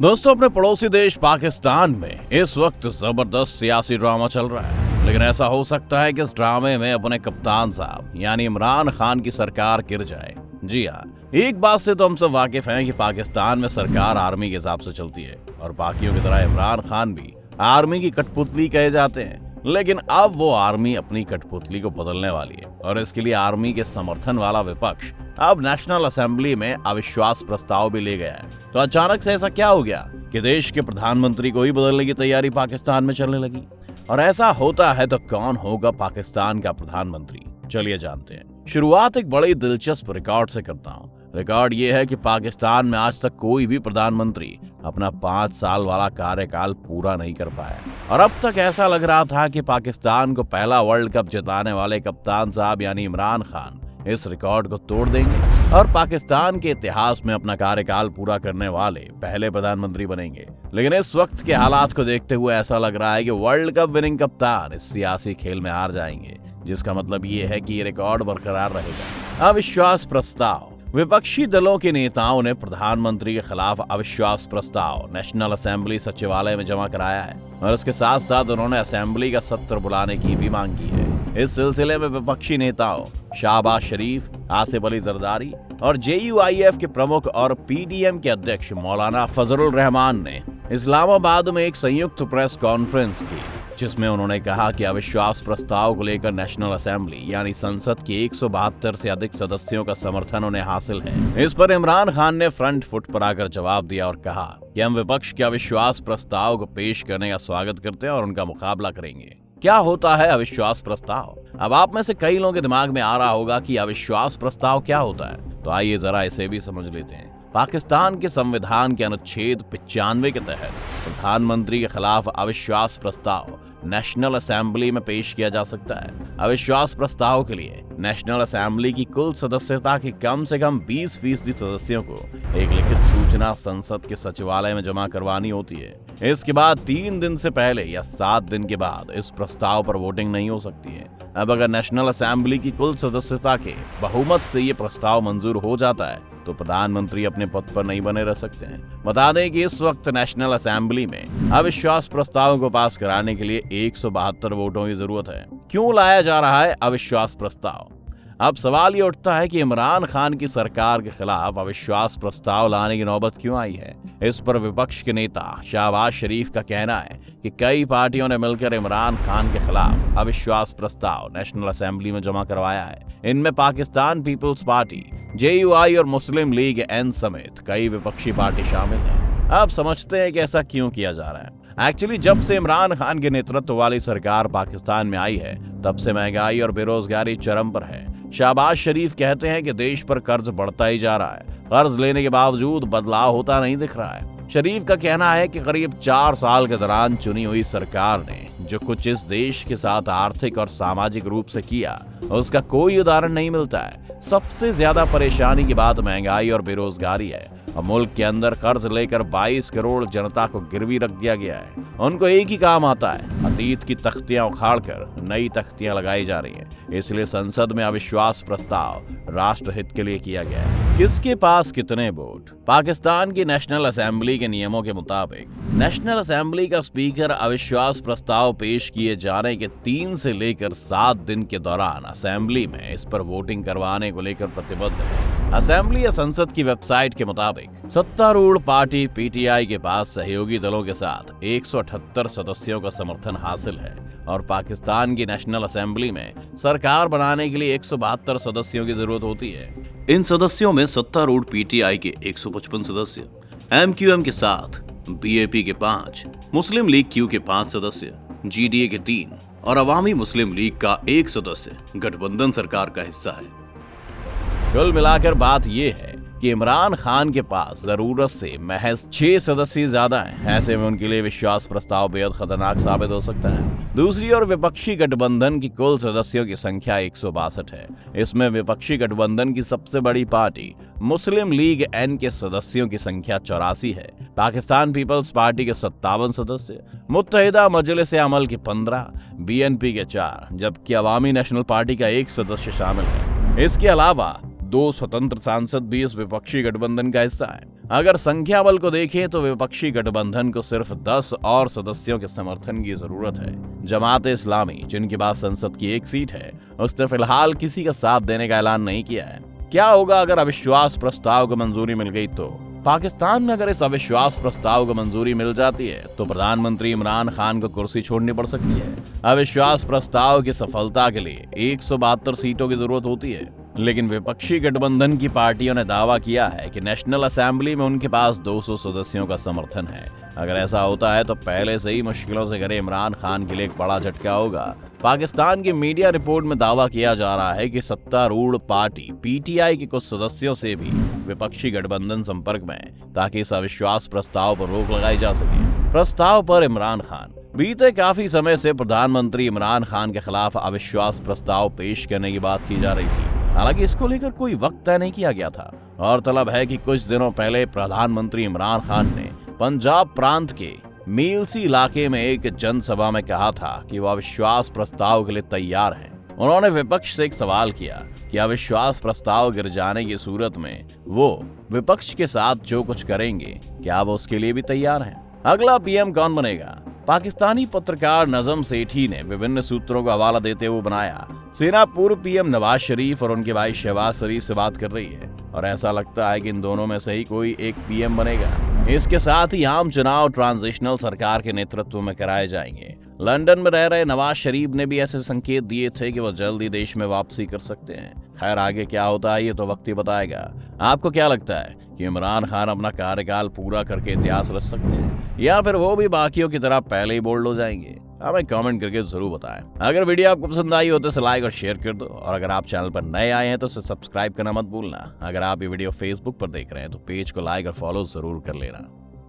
दोस्तों, अपने पड़ोसी देश पाकिस्तान में इस वक्त जबरदस्त सियासी ड्रामा चल रहा है। लेकिन ऐसा हो सकता है कि इस ड्रामे में अपने कप्तान साहब यानी इमरान खान की सरकार गिर जाए। जी हाँ, एक बात से तो हम सब वाकिफ हैं कि पाकिस्तान में सरकार आर्मी के हिसाब से चलती है और बाकियों की तरह इमरान खान भी आर्मी की कठपुतली कहे जाते हैं। लेकिन अब वो आर्मी अपनी कठपुतली को बदलने वाली है और इसके लिए आर्मी के समर्थन वाला विपक्ष अब नेशनल असेंबली में अविश्वास प्रस्ताव भी ले गया है। तो अचानक से ऐसा क्या हो गया कि देश के प्रधानमंत्री को ही बदलने की तैयारी पाकिस्तान में चलने लगी? और ऐसा होता है तो कौन होगा पाकिस्तान का प्रधानमंत्री? चलिए जानते हैं। शुरुआत एक बड़ी दिलचस्प रिकॉर्ड से करता हूँ। रिकॉर्ड ये है कि पाकिस्तान में आज तक कोई भी प्रधानमंत्री अपना 5 साल वाला कार्यकाल पूरा नहीं कर पाया और अब तक ऐसा लग रहा था कि पाकिस्तान को पहला वर्ल्ड कप जिताने वाले कप्तान साहब यानी इमरान खान इस रिकॉर्ड को तोड़ देंगे और पाकिस्तान के इतिहास में अपना कार्यकाल पूरा करने वाले पहले प्रधानमंत्री बनेंगे। लेकिन इस वक्त के हालात को देखते हुए ऐसा लग रहा है कि वर्ल्ड कप विनिंग कप्तान इस सियासी खेल में हार जाएंगे, जिसका मतलब ये है कि ये रिकॉर्ड बरकरार रहेगा। अविश्वास प्रस्ताव। विपक्षी दलों के नेताओं ने प्रधानमंत्री के खिलाफ अविश्वास प्रस्ताव नेशनल असेंबली सचिवालय में जमा कराया है और इसके साथ साथ उन्होंने असेंबली का सत्र बुलाने की भी मांग की है। इस सिलसिले में विपक्षी नेताओं शहबाज शरीफ, आसिफ अली जरदारी और JUIF के प्रमुख और PDM के अध्यक्ष मौलाना फजलुर रहमान ने इस्लामाबाद में एक संयुक्त प्रेस कॉन्फ्रेंस की, जिसमें उन्होंने कहा कि अविश्वास प्रस्ताव को लेकर नेशनल असेंबली यानी संसद के 172 से अधिक सदस्यों का समर्थन उन्हें हासिल है। इस पर इमरान खान ने फ्रंट फुट पर आकर जवाब दिया और कहा कि हम विपक्ष के अविश्वास प्रस्ताव को पेश करने का स्वागत करते हैं और उनका मुकाबला करेंगे। क्या होता है अविश्वास प्रस्ताव? अब आप में से कई लोगों के दिमाग में आ रहा होगा कि अविश्वास प्रस्ताव क्या होता है, तो आइए जरा इसे भी समझ लेते हैं। पाकिस्तान के संविधान के अनुच्छेद 95 के तहत प्रधानमंत्री के खिलाफ अविश्वास प्रस्ताव नेशनल असेंबली में पेश किया जा सकता है। अविश्वास प्रस्ताव के लिए नेशनल असेंबली की कुल सदस्यता के कम से कम 20% सदस्यों को एक लिखित सूचना संसद के सचिवालय में जमा करवानी होती है। इसके बाद 3 दिन से पहले या 7 दिन के बाद इस प्रस्ताव पर वोटिंग नहीं हो सकती है। अब अगर नेशनल असेंबली की कुल सदस्यता के बहुमत से ये प्रस्ताव मंजूर हो जाता है तो प्रधानमंत्री अपने पद पर नहीं बने रह सकते हैं। बता दें कि इस वक्त नेशनल असेंबली में अविश्वास प्रस्ताव को पास कराने के लिए 172 वोटों की जरूरत है। क्यों लाया जा रहा है अविश्वास प्रस्ताव? अब सवाल ये उठता है कि इमरान खान की सरकार के खिलाफ अविश्वास प्रस्ताव लाने की नौबत क्यों आई है। इस पर विपक्ष के नेता शहबाज शरीफ का कहना है कि कई पार्टियों ने मिलकर इमरान खान के खिलाफ अविश्वास प्रस्ताव नेशनल असेंबली में जमा करवाया है। इनमें पाकिस्तान पीपुल्स पार्टी, JUI और मुस्लिम लीग N समेत कई विपक्षी पार्टी शामिल हैं। अब समझते हैं कि ऐसा क्यों किया जा रहा है। एक्चुअली जब से इमरान खान के नेतृत्व वाली सरकार पाकिस्तान में आई है, तब से महंगाई और बेरोजगारी चरम पर है। शहबाज शरीफ कहते हैं कि देश पर कर्ज बढ़ता ही जा रहा है, कर्ज लेने के बावजूद बदलाव होता नहीं दिख रहा है। शरीफ का कहना है कि करीब 4 साल के दौरान चुनी हुई सरकार ने जो कुछ इस देश के साथ आर्थिक और सामाजिक रूप से किया, उसका कोई उदाहरण नहीं मिलता है। सबसे ज्यादा परेशानी की बात महंगाई और बेरोजगारी है और मुल्क के अंदर कर्ज लेकर 22 करोड़ जनता को गिरवी रख दिया गया है। उनको एक ही काम आता है, अतीत की तख्तियां उखाड़कर नई तख्तियां लगाई जा रही हैं। इसलिए संसद में अविश्वास प्रस्ताव राष्ट्रहित के लिए किया गया है। किसके पास कितने वोट? पाकिस्तान की नेशनल असेंबली के नियमों के मुताबिक नेशनल असेंबली का स्पीकर अविश्वास प्रस्ताव पेश किए जाने के 3 से लेकर 7 दिन के दौरान असेंबली में इस पर वोटिंग करवाने को लेकर प्रतिबद्ध है। असेंबली या संसद की वेबसाइट के मुताबिक सत्तारूढ़ पार्टी PTI के पास सहयोगी दलों के साथ 178 सदस्यों का समर्थन हासिल है और पाकिस्तान की नेशनल असेंबली में सरकार बनाने के लिए 172 सदस्यों की जरूरत होती है। इन सदस्यों में सत्तारूढ़ PTI के 155 सदस्य, MQM के 7, BAP के 5, मुस्लिम लीग Q के 5 सदस्य, GDA के 3 और अवामी मुस्लिम लीग का 1 सदस्य गठबंधन सरकार का हिस्सा है। कुल मिलाकर बात यह है कि इमरान खान के पास जरूरत से महज 6 सदस्य ज्यादा हैं। ऐसे में उनके लिए विश्वास प्रस्ताव बेहद खतरनाक साबित हो सकता है। दूसरी ओर विपक्षी गठबंधन की कुल सदस्यों की संख्या 162 है। इसमें विपक्षी गठबंधन की सबसे बड़ी पार्टी मुस्लिम लीग N के सदस्यों की संख्या 84 है। पाकिस्तान पीपल्स पार्टी के 57 सदस्य, मुत्तहिदा मजलिस अमल के 15, BNP के 4, जबकि अवामी नेशनल पार्टी का 1 सदस्य शामिल है। इसके अलावा 2 स्वतंत्र सांसद भी इस विपक्षी गठबंधन का हिस्सा हैं। अगर संख्या बल को देखें तो विपक्षी गठबंधन को सिर्फ 10 और सदस्यों के समर्थन की जरूरत है। जमात इस्लामी, जिनके पास संसद की 1 सीट है, उसने फिलहाल किसी का साथ देने का ऐलान नहीं किया है। क्या होगा अगर अविश्वास प्रस्ताव को मंजूरी मिल गई तो? पाकिस्तान में अगर इस अविश्वास प्रस्ताव को मंजूरी मिल जाती है तो प्रधानमंत्री इमरान खान को कुर्सी छोड़नी पड़ सकती है। अविश्वास प्रस्ताव की सफलता के लिए 172 सीटों की जरूरत होती है, लेकिन विपक्षी गठबंधन की पार्टियों ने दावा किया है कि नेशनल असेंबली में उनके पास 200 सदस्यों का समर्थन है। अगर ऐसा होता है तो पहले से ही मुश्किलों से घिरे इमरान खान के लिए एक बड़ा झटका होगा। पाकिस्तान की मीडिया रिपोर्ट में दावा किया जा रहा है कि सत्तारूढ़ पार्टी पीटीआई के कुछ सदस्यों से भी विपक्षी गठबंधन संपर्क में है, ताकि इस अविश्वास प्रस्ताव पर रोक लगाई जा सके। प्रस्ताव पर इमरान खान। बीते काफी समय से प्रधानमंत्री इमरान खान के खिलाफ अविश्वास प्रस्ताव पेश करने की बात की जा रही थी। हालांकि इसको लेकर कोई वक्त तय नहीं किया गया था। गौरतलब है कि कुछ दिनों पहले प्रधानमंत्री इमरान खान ने पंजाब प्रांत के मीलसी इलाके में एक जनसभा में कहा था कि वो अविश्वास प्रस्ताव के लिए तैयार हैं। उन्होंने विपक्ष से एक सवाल किया कि अविश्वास प्रस्ताव गिर जाने की सूरत में वो विपक्ष के साथ जो कुछ करेंगे, क्या वो उसके लिए भी तैयार हैं? अगला पीएम कौन बनेगा? पाकिस्तानी पत्रकार नजम सेठी ने विभिन्न सूत्रों को हवाला देते हुए बनाया, सेना पूर्व पीएम नवाज शरीफ और उनके भाई शहबाज शरीफ से बात कर रही है और ऐसा लगता है कि इन दोनों में से ही कोई एक पीएम बनेगा। इसके साथ ही आम चुनाव ट्रांजिशनल सरकार के नेतृत्व में कराए जाएंगे। लंदन में रह रहे नवाज शरीफ ने भी ऐसे संकेत दिए थे कि वो जल्द ही देश में वापसी कर सकते हैं। खैर, आगे क्या होता है ये तो वक्त ही बताएगा। आपको क्या लगता है कि इमरान खान अपना कार्यकाल पूरा करके इतिहास रच सकते हैं, या फिर वो भी बाकियों की तरह पहले ही बोल्ड हो जाएंगे? हमें कमेंट करके जरूर बताएं। अगर वीडियो आपको पसंद आई हो तो इसे लाइक और शेयर कर दो, और अगर आप चैनल पर नए आए हैं तो इसे सब्सक्राइब करना मत भूलना। अगर आप ये वीडियो फेसबुक पर देख रहे हैं तो पेज को लाइक और फॉलो जरूर कर लेना।